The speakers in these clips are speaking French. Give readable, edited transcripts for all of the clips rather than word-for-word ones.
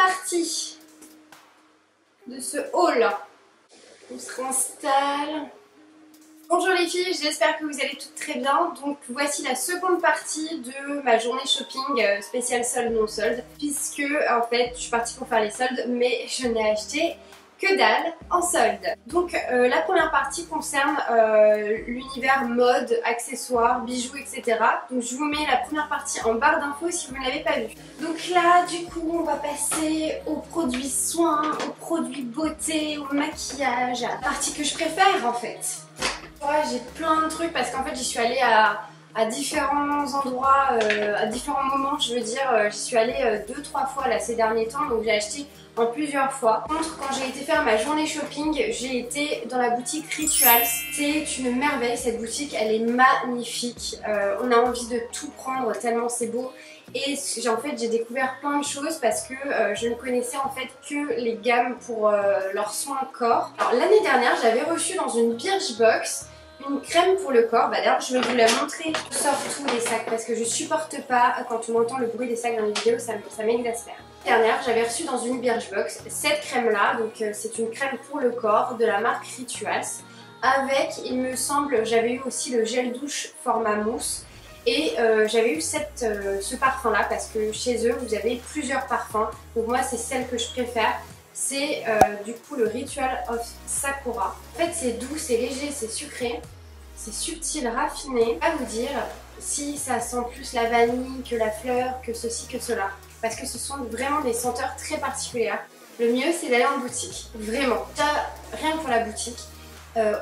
partie de ce haul. On se réinstalle. Bonjour les filles, j'espère que vous allez toutes très bien. Donc voici la seconde partie de ma journée shopping spéciale solde non solde. Puisque en fait je suis partie pour faire les soldes mais je n'ai acheté que dalle en solde. Donc la première partie concerne l'univers mode, accessoires, bijoux, etc. Donc je vous mets la première partie en barre d'infos si vous ne l'avez pas vue. Donc là du coup on va passer aux produits soins, aux produits beauté, au maquillage, la partie que je préfère en fait. Ouais, j'ai plein de trucs parce qu'en fait j'y suis allée à différents endroits, à différents moments, je veux dire. J'y suis allée 2-3 fois là ces derniers temps, donc j'ai acheté en plusieurs fois. Par contre, quand j'ai été faire ma journée shopping, j'ai été dans la boutique Rituals. C'est une merveille cette boutique, elle est magnifique. On a envie de tout prendre tellement c'est beau. Et en fait j'ai découvert plein de choses parce que je ne connaissais en fait que les gammes pour leurs soins corps. Alors l'année dernière j'avais reçu dans une Birchbox une crème pour le corps. Bah d'ailleurs je vais vous la montrer. Je sors tous les sacs parce que je supporte pas quand on entend le bruit des sacs dans les vidéos, ça m'exaspère. L'année dernière j'avais reçu dans une Birchbox cette crème là, donc c'est une crème pour le corps de la marque Rituals. Avec, il me semble, j'avais eu aussi le gel douche format mousse. Et j'avais eu ce parfum là parce que chez eux vous avez plusieurs parfums. Donc moi c'est celle que je préfère. C'est du coup le Ritual of Sakura. En fait c'est doux, c'est léger, c'est sucré. C'est subtil, raffiné. À vous dire si ça sent plus la vanille que la fleur, que ceci, que cela. Parce que ce sont vraiment des senteurs très particulières. Le mieux c'est d'aller en boutique. Vraiment. Ça, rien que pour la boutique.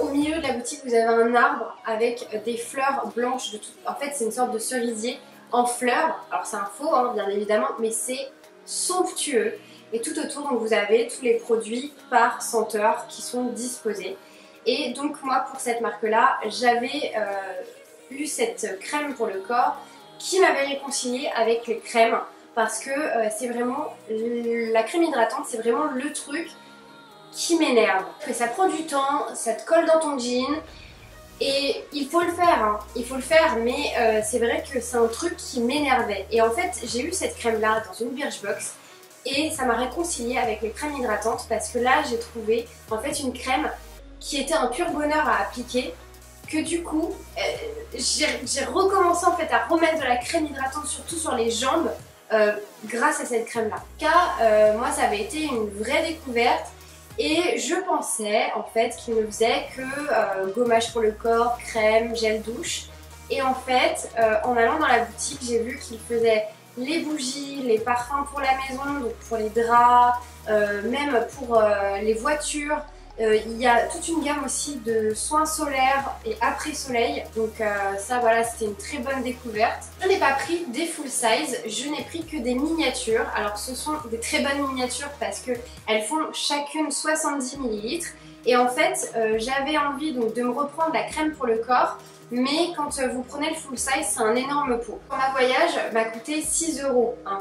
Au milieu de la boutique vous avez un arbre avec des fleurs blanches de tout. En fait c'est une sorte de cerisier en fleurs. Alors c'est un faux hein, bien évidemment, mais c'est somptueux. Et tout autour donc vous avez tous les produits par senteur qui sont disposés. Et donc moi pour cette marque là j'avais eu cette crème pour le corps qui m'avait réconcilié avec les crèmes. Parce que c'est vraiment la crème hydratante, c'est vraiment le truc qui m'énerve. Ça prend du temps, ça te colle dans ton jean et il faut le faire, hein. Il faut le faire, mais c'est vrai que c'est un truc qui m'énervait. Et en fait j'ai eu cette crème là dans une Birchbox et ça m'a réconciliée avec les crèmes hydratantes parce que là j'ai trouvé en fait une crème qui était un pur bonheur à appliquer, que du coup j'ai recommencé en fait à remettre de la crème hydratante surtout sur les jambes grâce à cette crème là. Car moi ça avait été une vraie découverte. Et je pensais en fait qu'il ne faisait que gommage pour le corps, crème, gel douche. Et en fait, en allant dans la boutique, j'ai vu qu'il faisait les bougies, les parfums pour la maison, donc pour les draps, même pour les voitures. Il y a toute une gamme aussi de soins solaires et après soleil. Donc ça voilà, c'était une très bonne découverte. Je n'ai pas pris des full size, je n'ai pris que des miniatures. Alors ce sont des très bonnes miniatures parce qu'elles font chacune 70 ml. Et en fait j'avais envie donc de me reprendre la crème pour le corps. Mais quand vous prenez le full size, c'est un énorme pot. Pour ma voyage m'a coûté 6 €. Hein.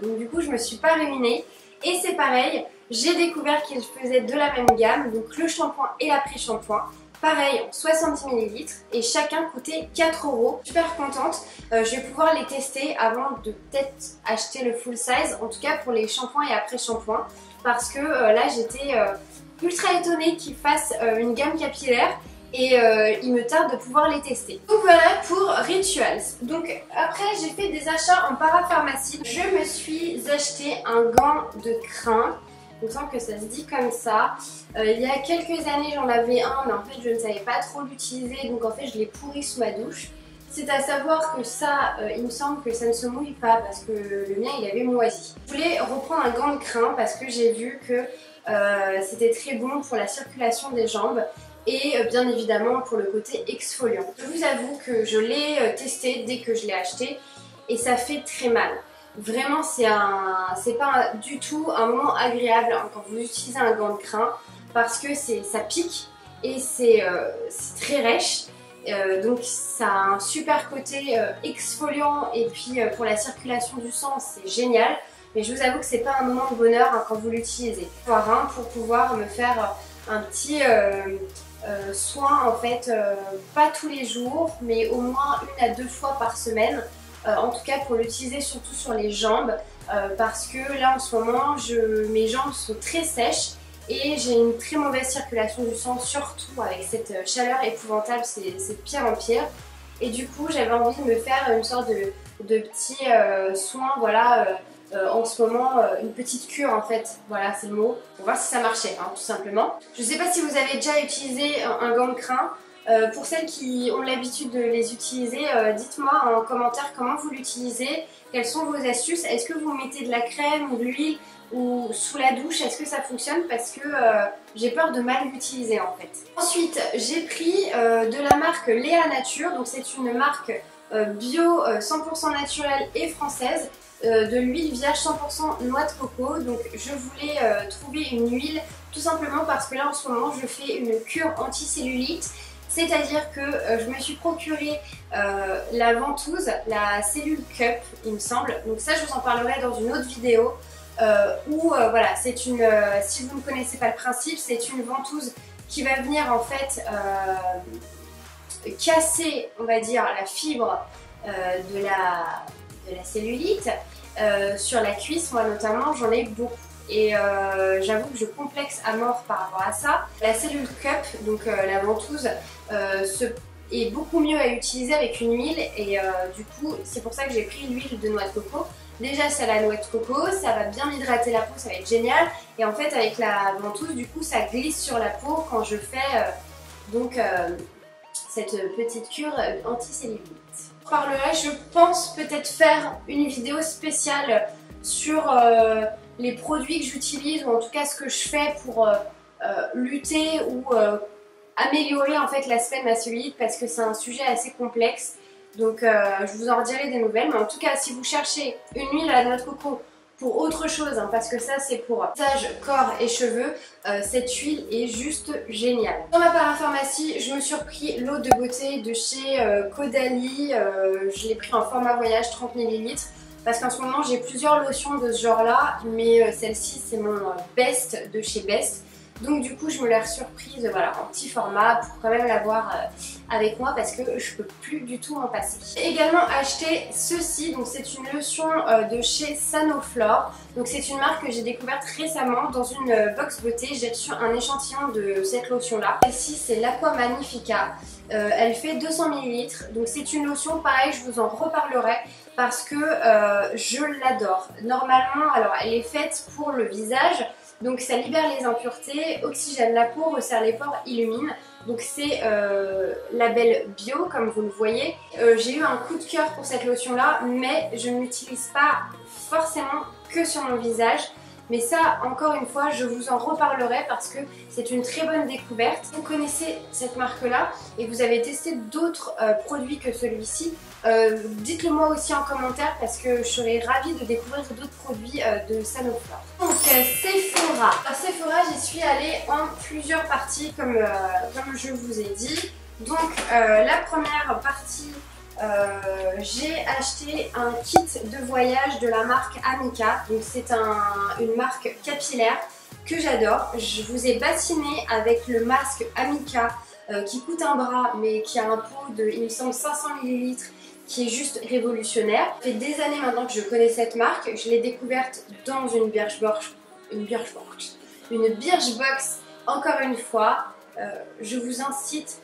Donc du coup je me suis pas ruinée. Et c'est pareil, j'ai découvert qu'ils faisaient de la même gamme, donc le shampoing et l'après-shampoing. Pareil, 70 ml et chacun coûtait 4 €. Super contente, je vais pouvoir les tester avant de peut-être acheter le full size, en tout cas pour les shampoings et après-shampoings. Parce que là j'étais ultra étonnée qu'ils fassent une gamme capillaire. Et il me tarde de pouvoir les tester. Donc voilà pour Rituals. Donc après j'ai fait des achats en parapharmacie. Je me suis acheté un gant de crin. Il me semble que ça se dit comme ça. Il y a quelques années j'en avais un mais en fait je ne savais pas trop l'utiliser. Donc en fait je l'ai pourri sous ma douche. C'est à savoir que ça, il me semble que ça ne se mouille pas parce que le mien il avait moisi. Je voulais reprendre un gant de crin parce que j'ai vu que c'était très bon pour la circulation des jambes. Et bien évidemment pour le côté exfoliant. Je vous avoue que je l'ai testé dès que je l'ai acheté et ça fait très mal. Vraiment c'est pas du tout un moment agréable quand vous utilisez un gant de crin parce que ça pique et c'est très rêche. Donc ça a un super côté exfoliant et puis pour la circulation du sang c'est génial. Mais je vous avoue que c'est pas un moment de bonheur hein, quand vous l'utilisez. Pour pouvoir me faire un petit soin en fait, pas tous les jours mais au moins 1 à 2 fois par semaine. En tout cas pour l'utiliser surtout sur les jambes parce que là en ce moment mes jambes sont très sèches et j'ai une très mauvaise circulation du sang, surtout avec cette chaleur épouvantable, c'est de pire en pire. Et du coup j'avais envie de me faire une sorte de petit soin, voilà, en ce moment, une petite cure en fait, voilà c'est le mot, pour voir si ça marchait, hein, tout simplement. Je ne sais pas si vous avez déjà utilisé un gant de crin. Pour celles qui ont l'habitude de les utiliser, dites-moi en commentaire comment vous l'utilisez, quelles sont vos astuces, est-ce que vous mettez de la crème ou de l'huile ou sous la douche, est-ce que ça fonctionne, parce que j'ai peur de mal l'utiliser en fait. Ensuite j'ai pris de la marque Léa Nature, donc c'est une marque bio 100% naturelle et française, de l'huile vierge 100% noix de coco. Donc je voulais trouver une huile tout simplement parce que là en ce moment je fais une cure anti-cellulite. C'est-à-dire que je me suis procuré la ventouse, la Cellule Cup, il me semble. Donc ça, je vous en parlerai dans une autre vidéo. Voilà, c'est une. Si vous ne connaissez pas le principe, c'est une ventouse qui va venir en fait casser, on va dire, la fibre de la cellulite sur la cuisse. Moi notamment, j'en ai beaucoup. Et j'avoue que je complexe à mort par rapport à ça. La Cellule Cup, donc la ventouse, est beaucoup mieux à utiliser avec une huile et du coup c'est pour ça que j'ai pris l'huile de noix de coco. Déjà c'est la noix de coco, ça va bien hydrater la peau, ça va être génial. Et en fait avec la ventouse du coup ça glisse sur la peau quand je fais cette petite cure anti-cellulite. Par le là je pense peut-être faire une vidéo spéciale sur les produits que j'utilise ou en tout cas ce que je fais pour lutter ou améliorer en fait l'aspect de ma cellulite, parce que c'est un sujet assez complexe. Donc je vous en dirai des nouvelles, mais en tout cas si vous cherchez une huile à la noix de coco pour autre chose, hein, parce que ça c'est pour visage, corps et cheveux, cette huile est juste géniale. Dans ma parapharmacie, je me suis repris l'eau de beauté de chez Caudalie, je l'ai pris en format voyage 30 ml. Parce qu'en ce moment j'ai plusieurs lotions de ce genre là, mais celle-ci c'est mon best de chez Best. Donc du coup je me l'ai surprise voilà, en petit format pour quand même l'avoir avec moi parce que je peux plus du tout m'en passer. J'ai également acheté ceci, donc c'est une lotion de chez Sanoflore. Donc c'est une marque que j'ai découverte récemment dans une box beauté. J'ai reçu un échantillon de cette lotion là. Celle-ci c'est l'Aqua Magnifica. Elle fait 200 ml. Donc c'est une lotion, pareil je vous en reparlerai parce que je l'adore. Normalement, alors elle est faite pour le visage. Donc ça libère les impuretés, oxygène la peau, resserre les pores, illumine. Donc c'est label bio comme vous le voyez. J'ai eu un coup de cœur pour cette lotion là, mais je ne l'utilise pas forcément que sur mon visage. Mais ça, encore une fois, je vous en reparlerai parce que c'est une très bonne découverte. Vous connaissez cette marque-là et vous avez testé d'autres produits que celui-ci, dites-le moi aussi en commentaire parce que je serais ravie de découvrir d'autres produits de Sanoflore. Donc Sephora. Alors Sephora, j'y suis allée en plusieurs parties comme je vous ai dit. Donc la première partie, j'ai acheté un kit de voyage de la marque Amika. Donc c'est une marque capillaire que j'adore. Je vous ai bassiné avec le masque Amika qui coûte un bras mais qui a un pot de, il me semble, 500 ml qui est juste révolutionnaire. Ça fait des années maintenant que je connais cette marque. Je l'ai découverte dans une Birchbox. Encore une fois, je vous incite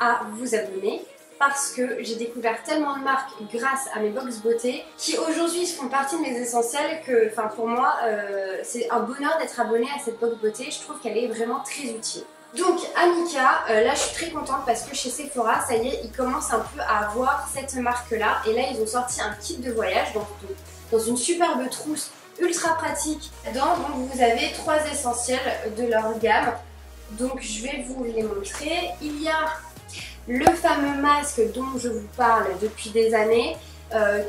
à vous abonner parce que j'ai découvert tellement de marques grâce à mes box beauté qui aujourd'hui font partie de mes essentiels que, enfin pour moi, c'est un bonheur d'être abonné à cette box beauté. Je trouve qu'elle est vraiment très utile. Donc Amika, là je suis très contente parce que chez Sephora, ça y est, ils commencent un peu à avoir cette marque là. Et là ils ont sorti un kit de voyage dans une superbe trousse ultra pratique. Dedans, donc vous avez 3 essentiels de leur gamme. Donc je vais vous les montrer. Il y a le fameux masque dont je vous parle depuis des années,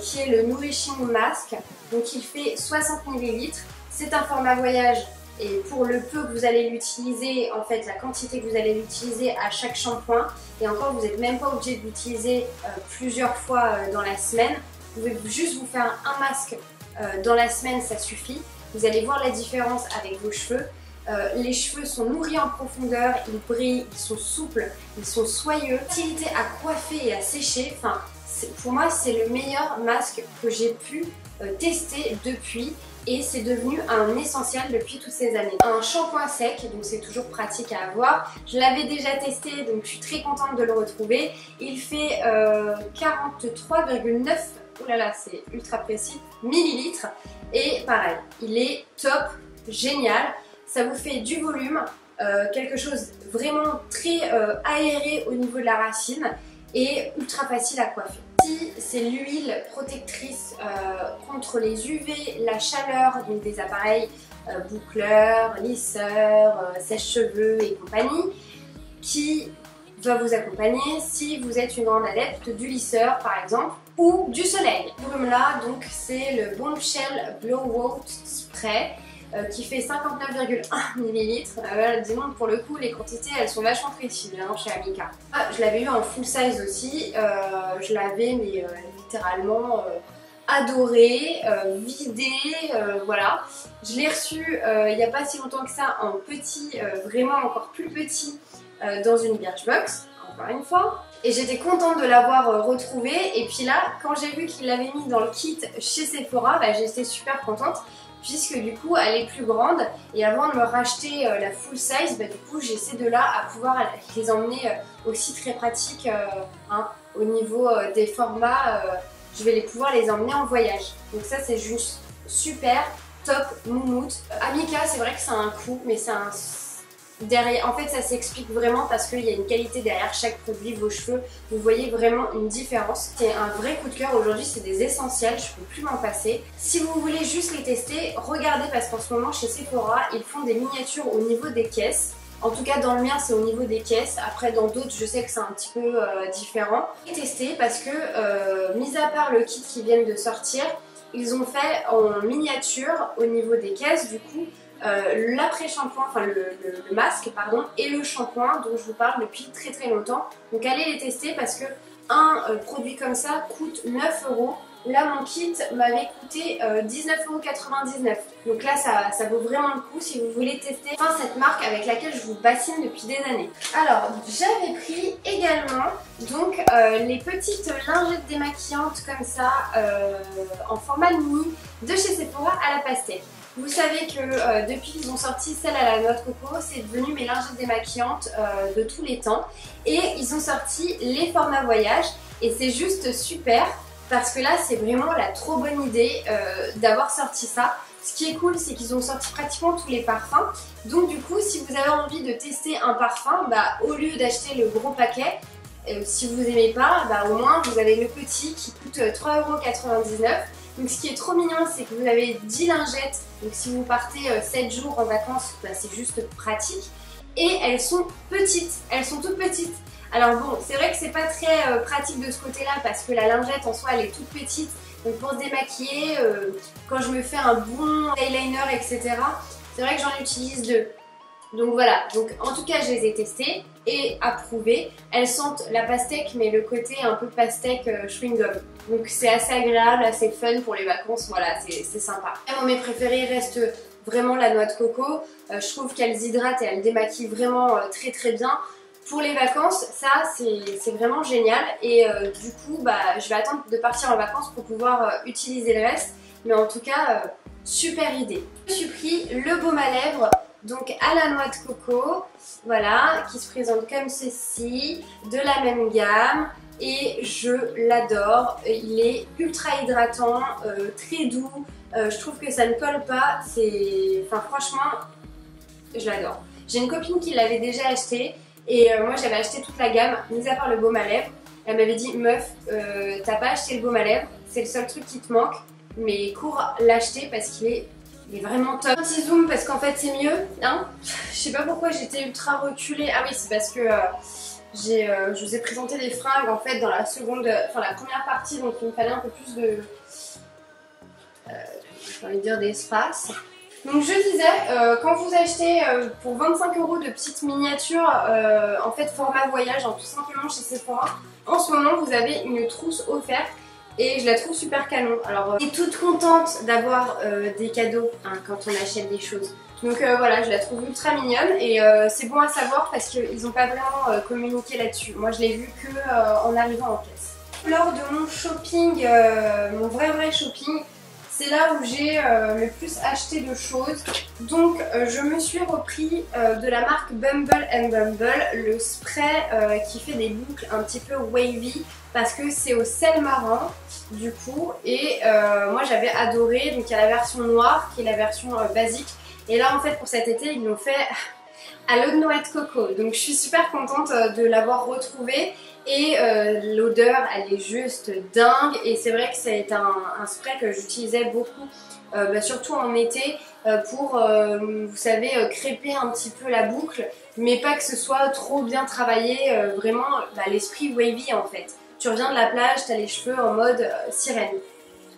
qui est le Nourishing Mask. Donc il fait 60 ml. C'est un format voyage. Et pour le peu que vous allez l'utiliser, en fait la quantité que vous allez l'utiliser à chaque shampoing, et encore vous n'êtes même pas obligé de l'utiliser plusieurs fois dans la semaine, vous pouvez juste vous faire un masque dans la semaine, ça suffit. Vous allez voir la différence avec vos cheveux. Les cheveux sont nourris en profondeur, ils brillent, ils sont souples, ils sont soyeux. Facilité à coiffer et à sécher, enfin pour moi c'est le meilleur masque que j'ai pu tester depuis. Et c'est devenu un essentiel depuis toutes ces années. Un shampoing sec, donc c'est toujours pratique à avoir. Je l'avais déjà testé, donc je suis très contente de le retrouver. Il fait 43,9, oh là là, c'est ultra précis, millilitres. Et pareil, il est top, génial. Ça vous fait du volume, quelque chose vraiment très aéré au niveau de la racine et ultra facile à coiffer. Ici, c'est l'huile protectrice contre les UV, la chaleur, donc des appareils boucleurs, lisseurs, sèche-cheveux et compagnie, qui va vous accompagner si vous êtes une grande adepte du lisseur par exemple ou du soleil. Ce volume-là, donc c'est le Bombshell Blowout Spray. Qui fait 59,1 ml. Dis-donc, pour le coup, les quantités elles sont vachement précises hein, chez Amika. Je l'avais eu en full size aussi. Je l'avais, mais littéralement adoré, vidé. Voilà. Je l'ai reçu il n'y a pas si longtemps que ça en petit, vraiment encore plus petit, dans une Birchbox, encore une fois. Et j'étais contente de l'avoir retrouvé. Et puis là, quand j'ai vu qu'il l'avait mis dans le kit chez Sephora, bah, j'étais super contente. Puisque du coup elle est plus grande et avant de me racheter la full size, bah, du coup j'ai ces deux là à pouvoir les emmener aussi très pratiques hein, au niveau des formats, je vais pouvoir les emmener en voyage. Donc ça c'est juste super, top, moumoute. Amika c'est vrai que c'est un coût mais c'est un... Derrière, en fait ça s'explique vraiment parce qu'il y a une qualité derrière chaque produit, vos cheveux, vous voyez vraiment une différence. C'est un vrai coup de cœur aujourd'hui, c'est des essentiels, je peux plus m'en passer. Si vous voulez juste les tester, regardez parce qu'en ce moment chez Sephora, ils font des miniatures au niveau des caisses. En tout cas dans le mien c'est au niveau des caisses, après dans d'autres je sais que c'est un petit peu différent. Testez parce que mis à part le kit qui vient de sortir, ils ont fait en miniature au niveau des caisses du coup. L'après-shampoing, enfin le masque pardon, et le shampoing dont je vous parle depuis très longtemps. Donc allez les tester parce que un produit comme ça coûte 9 €. Là mon kit m'avait coûté 19,99 €. Donc là ça vaut vraiment le coup si vous voulez tester enfin, cette marque avec laquelle je vous bassine depuis des années. Alors j'avais pris également donc les petites lingettes démaquillantes comme ça en format mini de chez Sephora à la pastèque. Vous savez que depuis qu'ils ont sorti celle à la noix de coco, c'est devenu mes lingettes démaquillantes de tous les temps. Et ils ont sorti les formats voyage et c'est juste super parce que là c'est vraiment la trop bonne idée d'avoir sorti ça. Ce qui est cool c'est qu'ils ont sorti pratiquement tous les parfums. Donc du coup si vous avez envie de tester un parfum, bah, au lieu d'acheter le gros paquet, si vous n'aimez pas, bah, au moins vous avez le petit qui coûte 3,99 €. Donc ce qui est trop mignon c'est que vous avez 10 lingettes, donc si vous partez 7 jours en vacances, bah, c'est juste pratique. Et elles sont petites, elles sont toutes petites. Alors bon, c'est vrai que c'est pas très pratique de ce côté-là parce que la lingette en soi elle est toute petite. Donc pour se démaquiller, quand je me fais un bon eyeliner etc, c'est vrai que j'en utilise deux. Donc voilà, donc en tout cas je les ai testées et approuvées. Elles sentent la pastèque mais le côté un peu pastèque chewing gum. Donc c'est assez agréable, assez fun pour les vacances, voilà c'est sympa. Moi mes préférés restent vraiment la noix de coco. Je trouve qu'elles hydratent et elles démaquillent vraiment très bien. Pour les vacances, ça c'est vraiment génial et du coup bah, je vais attendre de partir en vacances pour pouvoir utiliser le reste. Mais en tout cas, super idée. Je me suis pris le baume à lèvres. Donc à la noix de coco, voilà, qui se présente comme ceci, de la même gamme et je l'adore. Il est ultra hydratant, très doux, je trouve que ça ne colle pas, enfin franchement, je l'adore. J'ai une copine qui l'avait déjà acheté et moi j'avais acheté toute la gamme, mis à part le baume à lèvres. Elle m'avait dit meuf, t'as pas acheté le baume à lèvres, c'est le seul truc qui te manque, mais cours l'acheter parce qu'il est vraiment top. Un petit zoom parce qu'en fait c'est mieux, hein. Je sais pas pourquoi j'étais ultra reculée. Ah oui, c'est parce que je vous ai présenté des fringues en fait dans la la première partie, donc il me fallait un peu plus de, j'ai envie de dire d'espace. Donc je disais, quand vous achetez pour 25 € de petites miniatures, en fait format voyage, hein, tout simplement chez Sephora, en ce moment vous avez une trousse offerte. Et je la trouve super canon. Alors, je suis toute contente d'avoir des cadeaux hein, quand on achète des choses. Donc voilà, je la trouve ultra mignonne et c'est bon à savoir parce qu'ils n'ont pas vraiment communiqué là-dessus. Moi, je l'ai vu que en arrivant en caisse. Lors de mon shopping, mon vrai shopping, c'est là où j'ai le plus acheté de choses. Donc je me suis repris de la marque Bumble and Bumble le spray qui fait des boucles un petit peu wavy parce que c'est au sel marin du coup. Et moi j'avais adoré. Donc il y a la version noire qui est la version basique. Et là en fait pour cet été ils l'ont fait à l'eau de noix de coco. Donc je suis super contente de l'avoir retrouvé. Et l'odeur elle est juste dingue et c'est vrai que c'est un spray que j'utilisais beaucoup surtout en été pour vous savez crêper un petit peu la boucle mais pas que ce soit trop bien travaillé, vraiment l'esprit wavy en fait. Tu reviens de la plage, tu as les cheveux en mode sirène,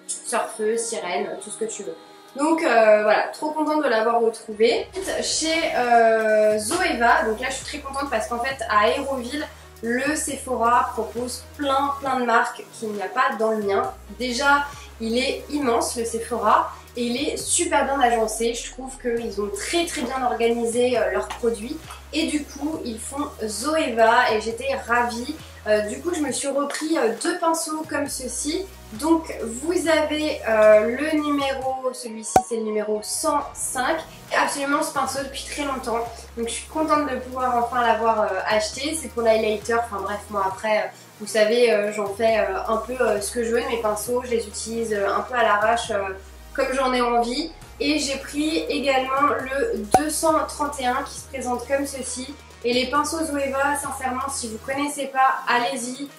surfeuse, sirène, tout ce que tu veux. Donc voilà, trop contente de l'avoir retrouvé. Chez Zoeva, donc là je suis très contente parce qu'en fait à Aéroville, le Sephora propose plein de marques qu'il n'y a pas dans le mien. Déjà, il est immense le Sephora et il est super bien agencé. Je trouve qu'ils ont très bien organisé leurs produits et du coup ils font Zoeva et j'étais ravie. Du coup je me suis repris 2 pinceaux comme ceci. Donc vous avez le numéro, celui-ci c'est le numéro 105. Absolument ce pinceau depuis très longtemps. Donc je suis contente de pouvoir enfin l'avoir acheté. C'est pour l'highlighter, enfin bref moi après vous savez j'en fais un peu ce que je veux de mes pinceaux. Je les utilise un peu à l'arrache comme j'en ai envie. Et j'ai pris également le 231 qui se présente comme ceci. Et les pinceaux Zoeva, sincèrement, si vous ne connaissez pas, allez-y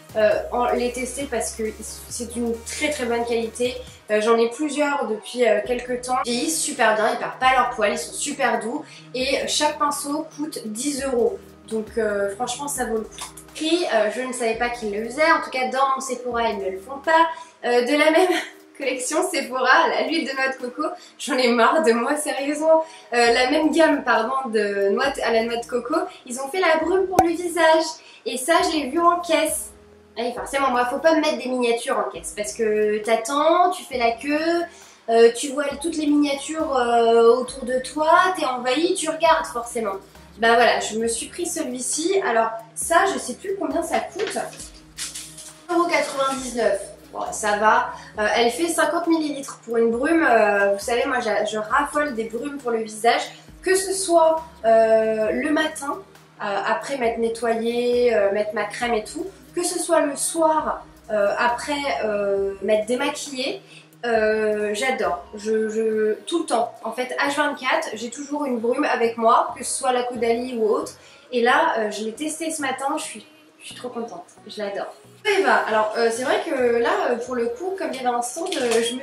les tester parce que c'est d'une très bonne qualité. J'en ai plusieurs depuis quelques temps. Ils vieillissent super bien, ils perdent pas leur poil, ils sont super doux. Et chaque pinceau coûte 10 €. Donc franchement, ça vaut le coup. Prix, je ne savais pas qu'ils le faisaient. En tout cas, dans mon Sephora, ils ne le font pas. De la même collection Sephora, l'huile de noix de coco, j'en ai marre de moi sérieusement. La même gamme pardon de noix à la noix de coco, ils ont fait la brume pour le visage et ça je l'ai vu en caisse. Allez, forcément moi faut pas me mettre des miniatures en caisse parce que t'attends, tu fais la queue, tu vois toutes les miniatures autour de toi, t'es envahi, tu regardes forcément. Bah voilà, je me suis pris celui-ci. Alors ça je sais plus combien ça coûte, 1,99 €. Bon, ça va. Elle fait 50 ml pour une brume. Vous savez, moi, je raffole des brumes pour le visage. Que ce soit le matin, après m'être nettoyée, mettre ma crème et tout. Que ce soit le soir, après m'être démaquillée. J'adore. Tout le temps. En fait, H24, j'ai toujours une brume avec moi, que ce soit la Caudalie ou autre. Et là, je l'ai testé ce matin. Je suis trop contente. Je l'adore. Zoeva. Alors c'est vrai que là pour le coup comme il y avait un stand je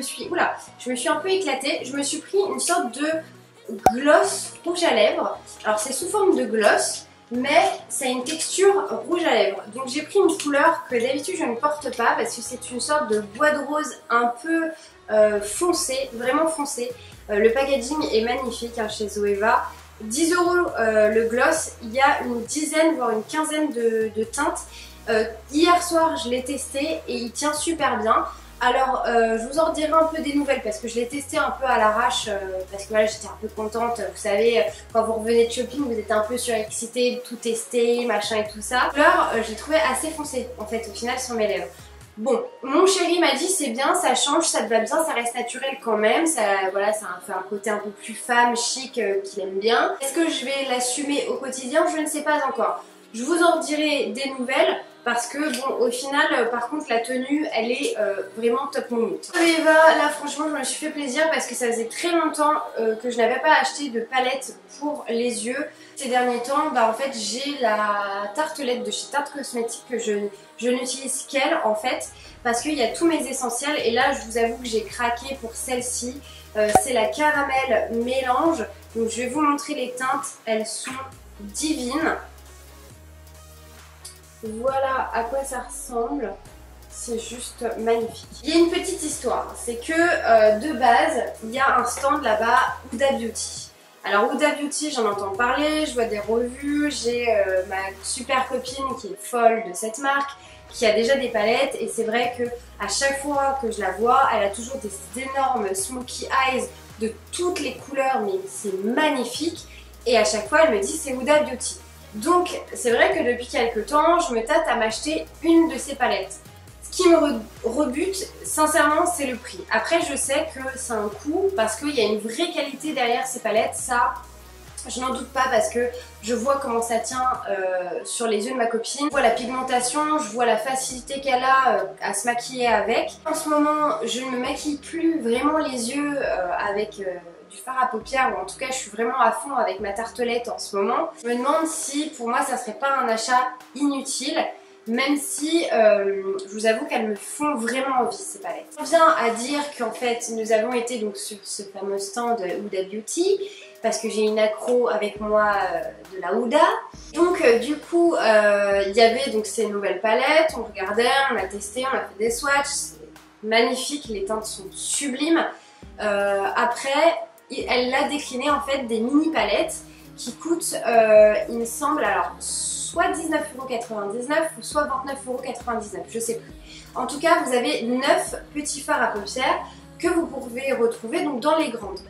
me suis un peu éclatée. Je me suis pris une sorte de gloss rouge à lèvres. Alors c'est sous forme de gloss mais ça a une texture rouge à lèvres. Donc j'ai pris une couleur que d'habitude je ne porte pas parce que c'est une sorte de bois de rose un peu foncé, vraiment foncé. Le packaging est magnifique hein, chez Zoeva. 10 € le gloss, il y a une dizaine voire une quinzaine de teintes. Hier soir je l'ai testé et il tient super bien. Alors je vous en dirai un peu des nouvelles parce que je l'ai testé un peu à l'arrache parce que voilà j'étais un peu contente. Vous savez quand vous revenez de shopping vous êtes un peu surexcité de tout tester machin et tout ça. Alors je l'ai trouvé assez foncé en fait au final sur mes lèvres. Bon, mon chéri m'a dit c'est bien, ça change, ça te va bien, ça reste naturel quand même, ça fait un côté un peu plus femme, chic qu'il aime bien. Est-ce que je vais l'assumer au quotidien? Je ne sais pas encore. Je vous en dirai des nouvelles parce que bon au final par contre la tenue elle est vraiment top minute. Zoeva, là franchement je me suis fait plaisir parce que ça faisait très longtemps que je n'avais pas acheté de palette pour les yeux. Ces derniers temps en fait j'ai la tartelette de chez Tarte Cosmétique que je n'utilise qu'elle en fait parce qu'il y a tous mes essentiels et là je vous avoue que j'ai craqué pour celle-ci. C'est la caramel mélange. Donc je vais vous montrer les teintes, elles sont divines. Voilà à quoi ça ressemble, c'est juste magnifique. Il y a une petite histoire, c'est que de base, il y a un stand là-bas, Huda Beauty. Alors Huda Beauty, j'en entends parler, je vois des revues, j'ai ma super copine qui est folle de cette marque, qui a déjà des palettes et c'est vrai que à chaque fois que je la vois, elle a toujours des énormes smoky eyes de toutes les couleurs, mais c'est magnifique et à chaque fois elle me dit c'est Huda Beauty. Donc c'est vrai que depuis quelques temps je me tâte à m'acheter une de ces palettes. Ce qui me rebute, sincèrement, c'est le prix. Après, je sais que c'est un coût parce qu'il y a une vraie qualité derrière ces palettes. Ça, je n'en doute pas parce que je vois comment ça tient sur les yeux de ma copine. Je vois la pigmentation, je vois la facilité qu'elle a à se maquiller avec. En ce moment, je ne me maquille plus vraiment les yeux avec du fard à paupières, ou en tout cas je suis vraiment à fond avec ma tartelette en ce moment. Je me demande si pour moi ça serait pas un achat inutile, même si je vous avoue qu'elles me font vraiment envie ces palettes. On vient à dire qu'en fait nous avons été donc sur ce fameux stand Huda Beauty parce que j'ai une accro avec moi de la Huda. Donc du coup il y avait donc ces nouvelles palettes, on regardait, on a testé, on a fait des swatchs, c'est magnifique, les teintes sont sublimes. Après elle l'a décliné en fait des mini palettes qui coûtent il me semble alors soit 19,99€ ou soit 29,99€, je sais plus. En tout cas vous avez 9 petits fards à paupières que vous pouvez retrouver donc dans les grandes.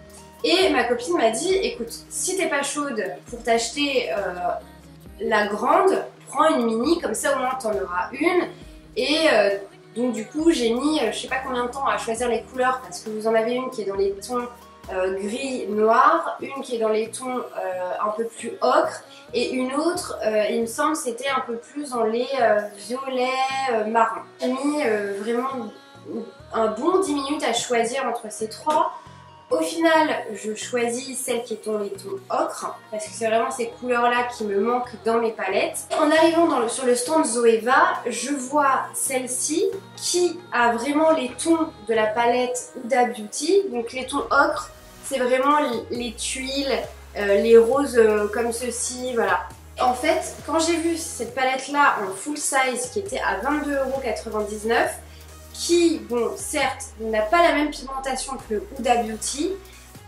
Et ma copine m'a dit écoute, si t'es pas chaude pour t'acheter la grande, prends une mini, comme ça au moins t'en auras une. Et donc du coup j'ai mis je sais pas combien de temps à choisir les couleurs parce que vous en avez une qui est dans les tons gris noir, une qui est dans les tons un peu plus ocre et une autre il me semble c'était un peu plus dans les violets marron. J'ai mis vraiment un bon 10 minutes à choisir entre ces trois. Au final, je choisis celle qui est dans les tons ocre parce que c'est vraiment ces couleurs-là qui me manquent dans mes palettes. En arrivant sur le stand Zoeva, je vois celle-ci qui a vraiment les tons de la palette Huda Beauty. Donc les tons ocre, c'est vraiment les tuiles, les roses comme ceci, voilà. En fait, quand j'ai vu cette palette-là en full size qui était à 22,99€, qui, bon, certes, n'a pas la même pigmentation que le Huda Beauty,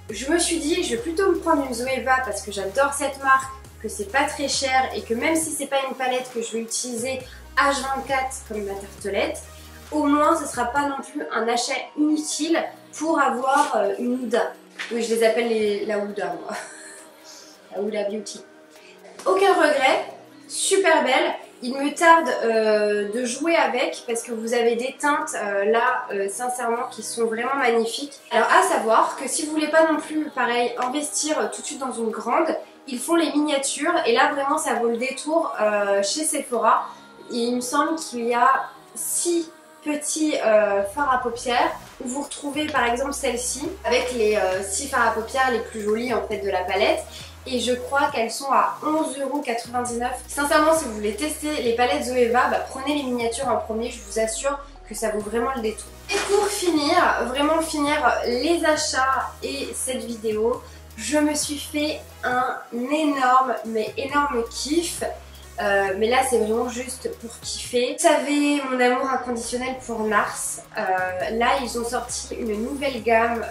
je me suis dit, je vais plutôt me prendre une Zoeva parce que j'adore cette marque, que c'est pas très cher et que même si c'est pas une palette que je vais utiliser H24 comme ma tartelette, au moins ce sera pas non plus un achat inutile pour avoir une Huda. Oui, je les appelle la Huda, moi. La Huda Beauty. Aucun regret, super belle. Il me tarde de jouer avec parce que vous avez des teintes là sincèrement qui sont vraiment magnifiques. Alors à savoir que si vous voulez pas non plus pareil investir tout de suite dans une grande, ils font les miniatures et là vraiment ça vaut le détour chez Sephora. Et il me semble qu'il y a 6 petits fards à paupières où vous retrouvez par exemple celle-ci avec les 6 fards à paupières les plus jolis en fait de la palette. Et je crois qu'elles sont à 11,99€. Sincèrement, si vous voulez tester les palettes Zoeva, bah, prenez les miniatures en premier, je vous assure que ça vaut vraiment le détour. Et pour finir, vraiment finir les achats et cette vidéo, je me suis fait un énorme, mais énorme kiff. Mais là c'est vraiment juste pour kiffer. Vous savez mon amour inconditionnel pour NARS. Là ils ont sorti une nouvelle gamme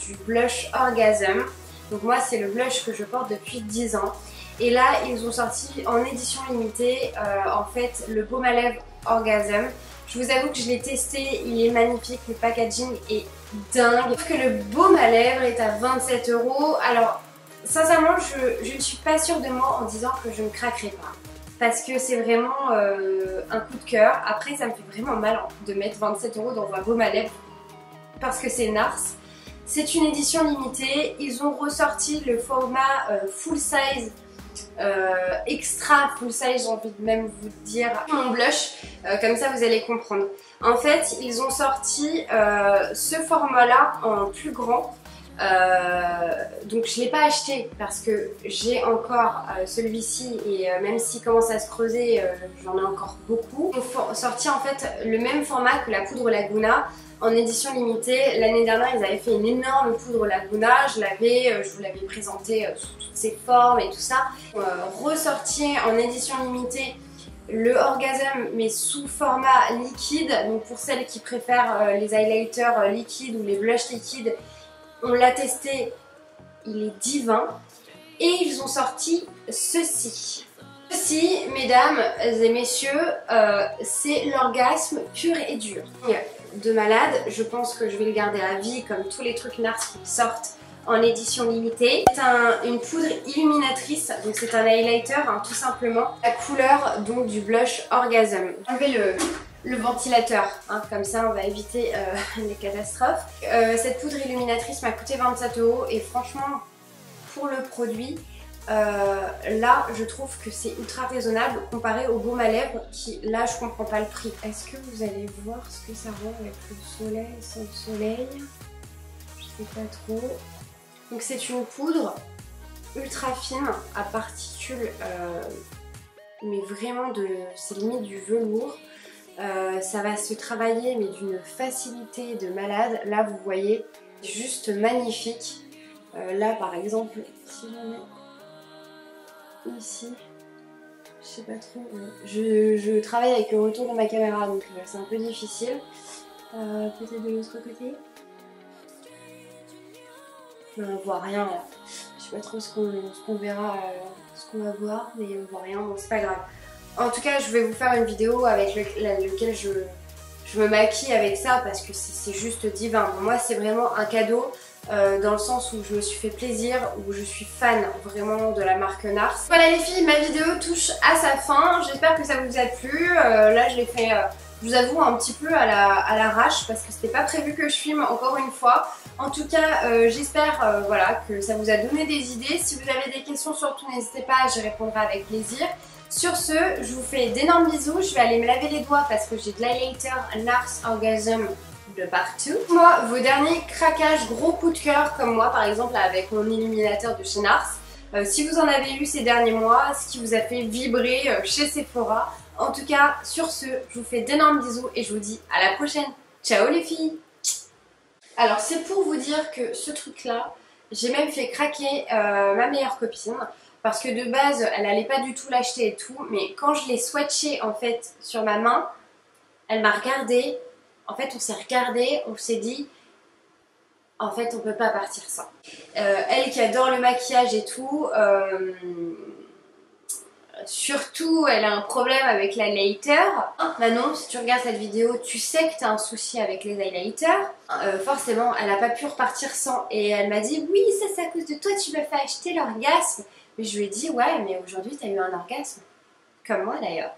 du blush Orgasm. Donc moi c'est le blush que je porte depuis 10 ans. Et là ils ont sorti en édition limitée en fait le baume à lèvres Orgasm. Je vous avoue que je l'ai testé, il est magnifique, le packaging est dingue. Sauf que le baume à lèvres est à 27€. Alors sincèrement je ne suis pas sûre de moi en disant que je ne craquerai pas. Parce que c'est vraiment un coup de cœur. Après ça me fait vraiment mal de mettre 27€ dans un baume à lèvres parce que c'est NARS. C'est une édition limitée, ils ont ressorti le format full size, extra full size, j'ai envie de même vous dire mon blush, comme ça vous allez comprendre. En fait, ils ont sorti ce format-là en plus grand, donc je ne l'ai pas acheté parce que j'ai encore celui-ci et même s'il commence à se creuser, j'en ai encore beaucoup. Ils ont sorti en fait le même format que la poudre Laguna. En édition limitée, l'année dernière ils avaient fait une énorme poudre Laguna, je vous l'avais présentée sous toutes ses formes et tout ça. Ressorti en édition limitée le Orgasm mais sous format liquide, donc pour celles qui préfèrent les highlighters liquides ou les blushs liquides, on l'a testé, il est divin. Et ils ont sorti ceci. Ceci, mesdames et messieurs, c'est l'orgasme pur et dur. De malade, je pense que je vais le garder à vie comme tous les trucs NARS qui sortent en édition limitée. C'est une poudre illuminatrice, donc c'est un highlighter hein, tout simplement. La couleur donc du blush Orgasm. Enlevez le ventilateur, hein, comme ça on va éviter les catastrophes. Cette poudre illuminatrice m'a coûté 27 € et franchement pour le produit, là je trouve que c'est ultra raisonnable comparé au baume à lèvres qui là je comprends pas le prix. Est-ce que vous allez voir ce que ça rend avec le soleil, sans le soleil? Je sais pas trop. Donc c'est une poudre ultra fine à particules, mais vraiment c'est limite du velours. Ça va se travailler mais d'une facilité de malade. Là vous voyez, juste magnifique. Là par exemple, si j'en ai ici, je sais pas trop, je travaille avec le retour de ma caméra donc c'est un peu difficile. Peut-être de l'autre côté. On voit rien là. Je sais pas trop ce qu'on verra, ce qu'on va voir, mais on voit rien, bon, c'est pas grave. En tout cas, je vais vous faire une vidéo avec lequel je me maquille avec ça parce que c'est juste divin. Moi, c'est vraiment un cadeau dans le sens où je me suis fait plaisir, où je suis fan vraiment de la marque NARS. Voilà les filles, ma vidéo touche à sa fin. J'espère que ça vous a plu. Là, je l'ai fait, je vous avoue, un petit peu à l'arrache parce que c'était pas prévu que je filme encore une fois. En tout cas, j'espère voilà, que ça vous a donné des idées. Si vous avez des questions, surtout n'hésitez pas, j'y répondrai avec plaisir. Sur ce, je vous fais d'énormes bisous. Je vais aller me laver les doigts parce que j'ai de l'highlighter NARS Orgasm de partout. Moi, vos derniers craquages, gros coup de cœur comme moi par exemple avec mon illuminateur de chez NARS. Si vous en avez eu ces derniers mois, ce qui vous a fait vibrer chez Sephora. En tout cas, sur ce, je vous fais d'énormes bisous et je vous dis à la prochaine. Ciao les filles! Alors c'est pour vous dire que ce truc là, j'ai même fait craquer ma meilleure copine parce que de base elle allait pas du tout l'acheter et tout, mais quand je l'ai swatché en fait sur ma main, elle m'a regardé, en fait on s'est regardé, on s'est dit en fait on peut pas partir sans. Elle qui adore le maquillage et tout, surtout, elle a un problème avec l'highlighter. Manon, si tu regardes cette vidéo, tu sais que tu as un souci avec les highlighters. Forcément, elle n'a pas pu repartir sans. Et elle m'a dit, oui, ça c'est à cause de toi, tu m'as fait acheter l'orgasme. Mais je lui ai dit, ouais, mais aujourd'hui, tu as eu un orgasme. Comme moi d'ailleurs.